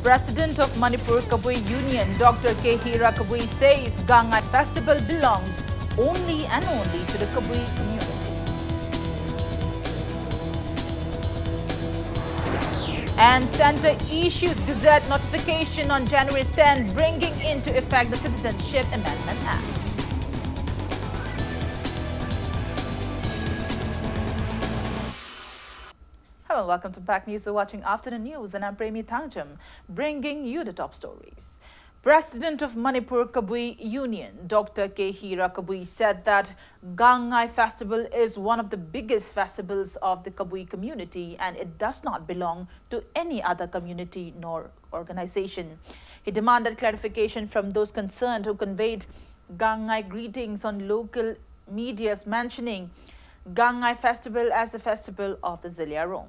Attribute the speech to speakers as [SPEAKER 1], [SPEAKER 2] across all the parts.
[SPEAKER 1] President of Manipur Kabui Union, Dr. K. Hira Kabui says Gangai Festival belongs only and only to the Kabui community. And Centre issues Gazette notification on January 10, bringing into effect the Citizenship Amendment Act. Hello and welcome to Pack News. You're watching Afternoon News and I'm Premi Thangjam, bringing you the top stories. President of Manipur Kabui Union, Dr. K. Hira Kabui said that Gangai Festival is one of the biggest festivals of the Kabui community and it does not belong to any other community nor organization. He demanded clarification from those concerned who conveyed Gangai greetings on local medias mentioning Gangai Festival as the festival of the Ziliarong.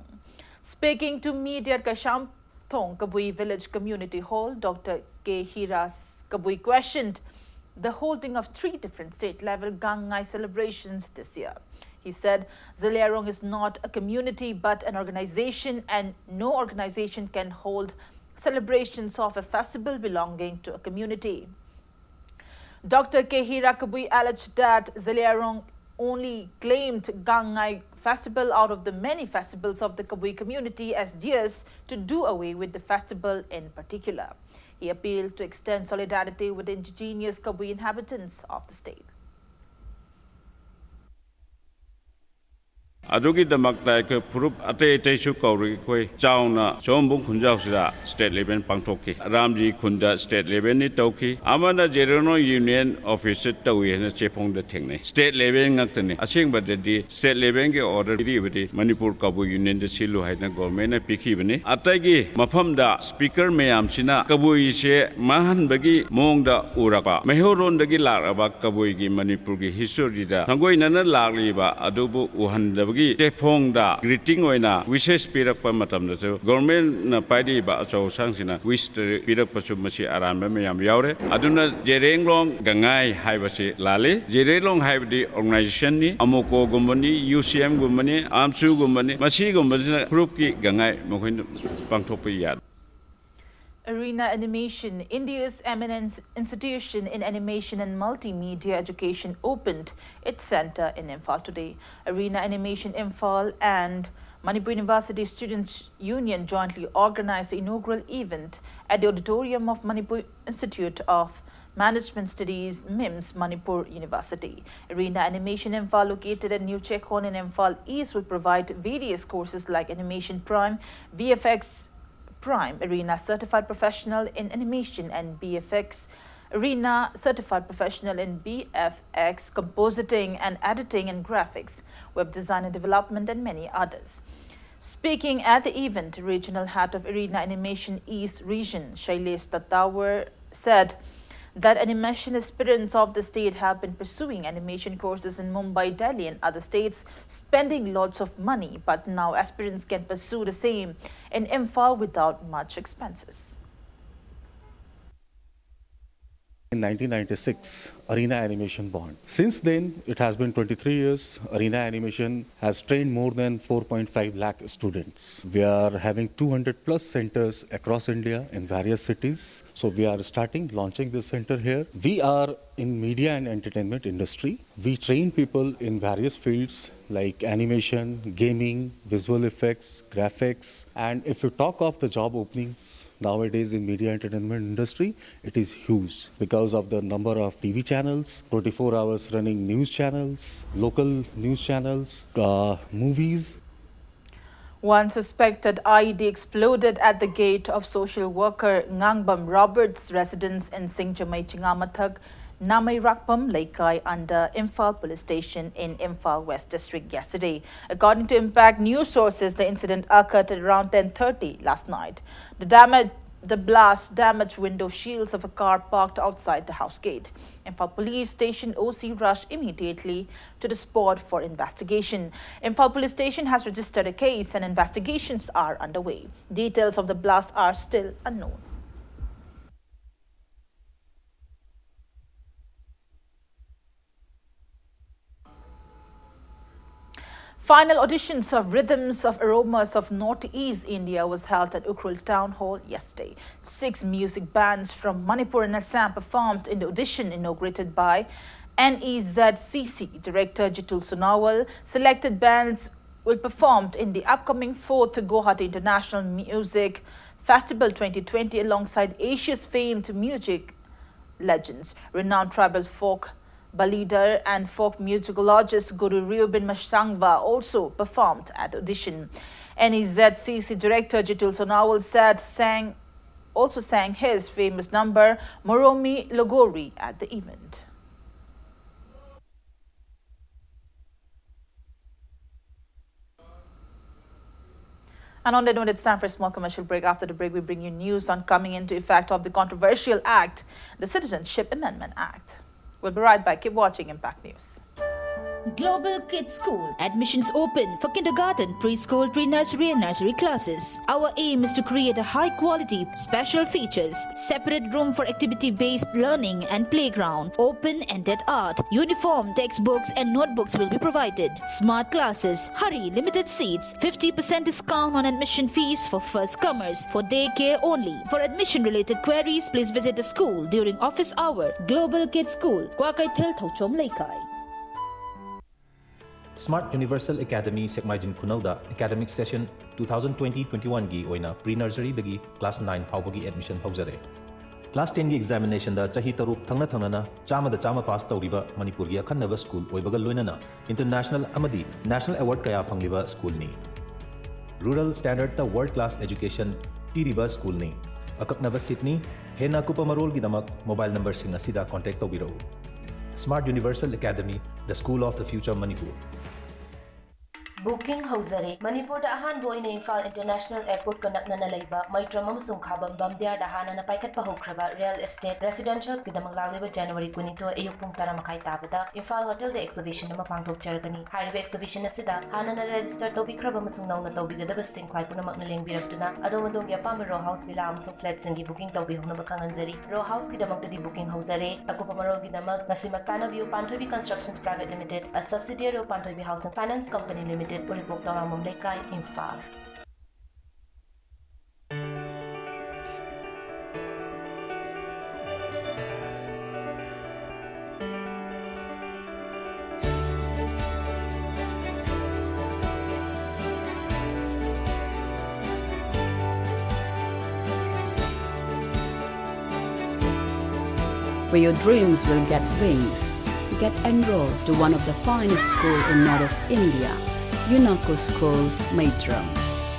[SPEAKER 1] Speaking to media at Kashamthong Kabui Village Community Hall, Dr. K. Hiras Kabui questioned the holding of 3 different state-level Gangai celebrations this year. He said Ziliarong is not a community but an organization and no organization can hold celebrations of a festival belonging to a community. Dr. K. Hira Kabui alleged that Ziliarong only claimed Gangai festival out of the many festivals of the Kabui community as theirs to do away with the festival in particular. He appealed to extend solidarity with the indigenous Kabui inhabitants of the state.
[SPEAKER 2] Adugi damakta ke purup ate su kauri koi chauna chombung khunjau sira state level pangtoki ramji khunda state level ni toki amana jerono union office tawi na chepong da thengne state level ngaktani asing badedi state level ke order ri bidi Manipur Kabu union de silu haina government na pikhi bani atagi mafam da speaker mayam sina Kabui se mahan bagi mong da urapa mehoron dagi laraba Kabui gi Manipur gi history da thangoi nana lagli ba adubu uhan da Tepong da greeting oina wishes pirak pa matam da so government na paidi ba so sangsina wish pirak pa su masi aram ba mayam yaure aduna jerenglong gangai haibasi lale jerenglong haibdi organization ni amoko gumbani UCM gumbani amsu gumbani masi gumbani group ki gangai mokhin pangthok pa yad.
[SPEAKER 1] Arena Animation, India's eminent institution in animation and multimedia education, opened its center in Imphal today. Arena Animation Imphal and Manipur University Students' Union jointly organized the inaugural event at the auditorium of Manipur Institute of Management Studies, MIMS, Manipur University. Arena Animation Imphal, located at New Chekhon in Imphal East, will provide various courses like Animation Prime, VFX Prime, Arena Certified Professional in Animation, and BFX, Arena Certified Professional in BFX, Compositing and Editing and Graphics, Web Design and Development, and many others. Speaking at the event, Regional Head of Arena Animation East Region, Shailesh Tatawar, said that animation aspirants of the state have been pursuing animation courses in Mumbai, Delhi and other states, spending lots of money, but now aspirants can pursue the same in Imphal without much expenses.
[SPEAKER 3] In 1996, Arena Animation born. Since then, it has been 23 years. Arena Animation has trained more than 4.5 lakh students. We are having 200 plus centers across India in various cities. So we are launching this center here. We are in media and entertainment industry. We train people in various fields like animation, gaming, visual effects, graphics. And if you talk of the job openings nowadays in media and entertainment industry, it is huge because of the number of TV channels, 24 hours running news channels, local news channels, movies.
[SPEAKER 1] One suspected IED exploded at the gate of social worker Ngangbam Roberts' residence in Singjamai Chingamathak, Namai Rakpam Laikai under Imphal Police Station in Imphal West District yesterday. According to Impact News sources, the incident occurred at around 10:30 last night. The blast damaged window shields of a car parked outside the house gate. Imphal Police Station OC rushed immediately to the spot for investigation. Imphal Police Station has registered a case and investigations are underway. Details of the blast are still unknown. Final auditions of Rhythms of Aromas of Northeast India was held at Ukhrul Town Hall yesterday. 6 music bands from Manipur and Assam performed in the audition inaugurated by NEZCC Director Jitul Sonawal. Selected bands will perform in the upcoming 4th Guwahati International Music Festival 2020 alongside Asia's famed music legends. Renowned tribal folk leader and folk musicologist Guru Ryubin Mashangva also performed at audition. NEZCC Director Jitul Sonawal also sang his famous number Moromi Logori at the event. And on that note, it's time for a small commercial break. After the break, we bring you news on coming into effect of the controversial act, the Citizenship Amendment Act. We'll be right back. Keep watching Impact News.
[SPEAKER 4] Global Kids School. Admissions open for kindergarten, preschool, pre-nursery and nursery classes. Our aim is to create a high-quality, special features, separate room for activity-based learning and playground, open-ended art, uniform, textbooks and notebooks will be provided. Smart classes. Hurry, limited seats. 50% discount on admission fees for first-comers. For daycare only. For admission-related queries, please visit the school during office hour. Global Kids School. Kwakai Thel Thauchom Laikai.
[SPEAKER 5] Smart Universal Academy Sekmaijin Khunauda Academic Session 2020-21 gi oina pre-nursery dagi class 9 phawbagi admission hawjare. Class 10 gi examination da chahi taruk thangna thangnana chama da chama pass tawriba Manipur gi akhanaba school oibaga loinana international amadi national award kaya phangliba school ni. Rural standard ta world class education piriba school ni. Akaknaba seat ni hena kupamarol gi damak mobile number sing asida contact tawbiro. Smart Universal Academy, the school of the future Manipur.
[SPEAKER 6] Booking Hausare, Manipur da ahan boy na Imphal International Airport kanak na nalayba, Maitram amasung khabam bamdiar dahana na paikat pahokraba real estate residential kidamang lagliba January 22 ayuk pung tara makai tabada Imphal Hotel the exhibition na mapangtok chargani. Hariba exhibition na sida hana na register tobi kraba masung naw na tobigadaba sing kwai puna mak na lengbiragtuna adong ya pam row house bila amasung flat singi booking tobi huna makanganzari row house kidamang tadi booking Hausare ako pamaro kidamang nasimakana view Pantobi Constructions Private Limited, a subsidiary of Pantobi Housing Finance Company Limited. Report Ramon Lekay, Imphal.
[SPEAKER 7] Where your dreams will get wings. Get enrolled to one of the finest schools in Northeast India. UNACO School, Maitram.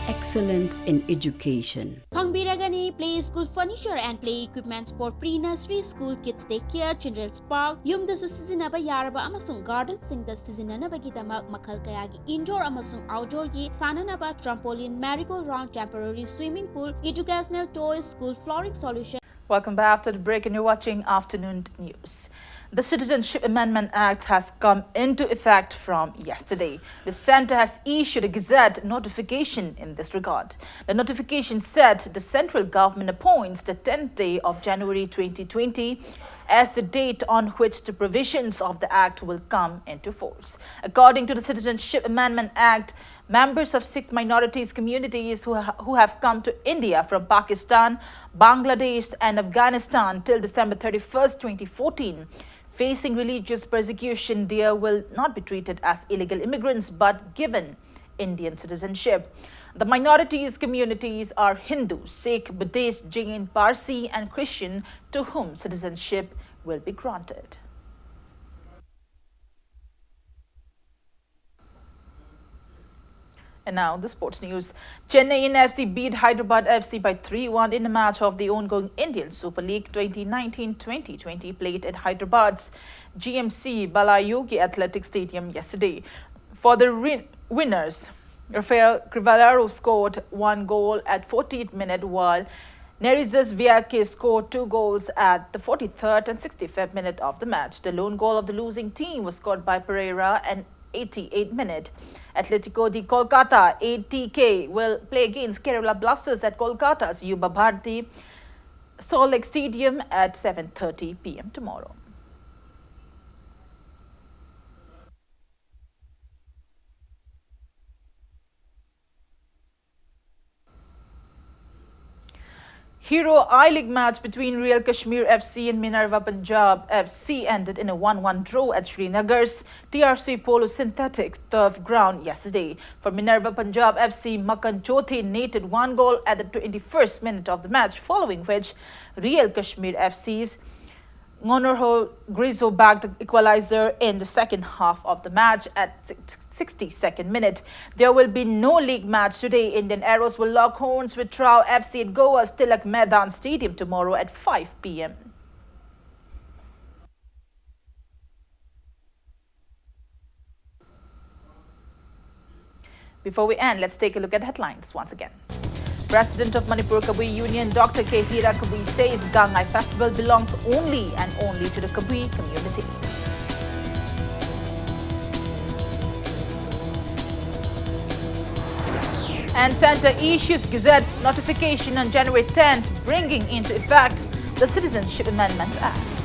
[SPEAKER 7] Excellence in education.
[SPEAKER 8] Pangbiragani Play School Furniture and Play Equipments for Pre-Nursery School Kids Daycare, Children's Park, Yumda Sizinaba Yaraba Amasung Garden Singda Sizinanabagidama Makal Kayagi Indoor Amasung Outdoor Gi Sananaba Trampoline, Merry-Go-Round Temporary Swimming Pool, Educational Toys, School Flooring Solution.
[SPEAKER 1] Welcome back after the break and you're watching Afternoon News. The Citizenship Amendment Act has come into effect from yesterday. The Centre has issued a Gazette notification in this regard. The notification said the central government appoints the 10th day of January 2020 as the date on which the provisions of the Act will come into force. According to the Citizenship Amendment Act, members of 6 minorities communities who have come to India from Pakistan, Bangladesh and Afghanistan till December 31st, 2014, facing religious persecution, they will not be treated as illegal immigrants but given Indian citizenship. The minorities communities are Hindu, Sikh, Buddhist, Jain, Parsi and Christian to whom citizenship will be granted. And now the sports news. Chennai FC beat Hyderabad FC by 3-1 in a match of the ongoing Indian Super League 2019-2020 played at Hyderabad's GMC Balayogi Athletic Stadium yesterday. For the winners, Rafael Crivellaro scored 1 goal at 40th minute while Nerizas Viake scored 2 goals at the 43rd and 65th minute of the match. The lone goal of the losing team was scored by Pereira and 88th minute. Atletico de Kolkata, ATK, will play against Kerala Blasters at Kolkata's Yuba Bharti Salt Lake Stadium at 7:30 p.m. tomorrow. Hero I-League match between Real Kashmir FC and Minerva Punjab FC ended in a 1-1 draw at Srinagar's TRC Polo synthetic turf ground yesterday. For Minerva Punjab FC, Makan Chothi netted 1 goal at the 21st minute of the match, following which Real Kashmir FC's Ngonorho Grizo bagged the equalizer in the second half of the match at 62nd minute. There will be no league match today. Indian Arrows will lock horns with Trau FC at Goa's Tilak Maidan Stadium tomorrow at 5 p.m. Before we end, let's take a look at headlines once again. President of Manipur Kabui Union, Dr. Hira Kabui says Gangai Festival belongs only and only to the Kabui community. And Centre issues Gazette notification on January 10th, bringing into effect the Citizenship Amendment Act.